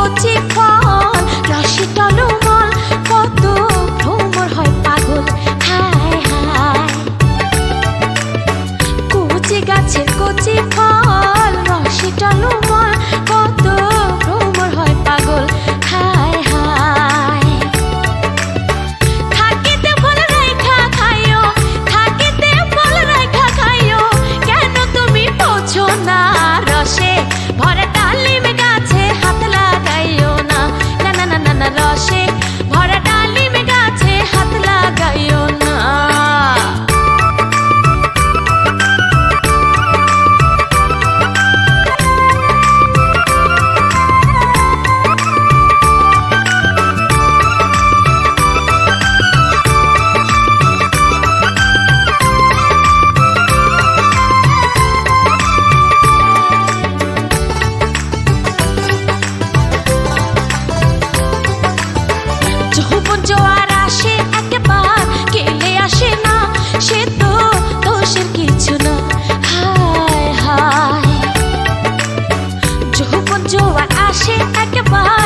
কচি ফল রসে টলমল, কত ভ্রমর হয় পাগল। হায় হায় কচি গাছের কচি ফল রসে টলমল, কত ভ্রমর হয় পাগল। হায় হায় থাকিতে ফল রাইখা খাইও, থাকিতে ফল রাইখা খাইও, কেন তুমি বোঝো না? রসে ভরা ডালিম গাছে হাত লাগাইও না, না না না না না, রসে ভরা ডালিম গাছে হাত লাগাইও না। যৌবন জোয়ার আসে একবার, গেলে আসে না, সে তো দোষের কিছু না। হায় হায় যৌবন জোয়ার আসে একবার,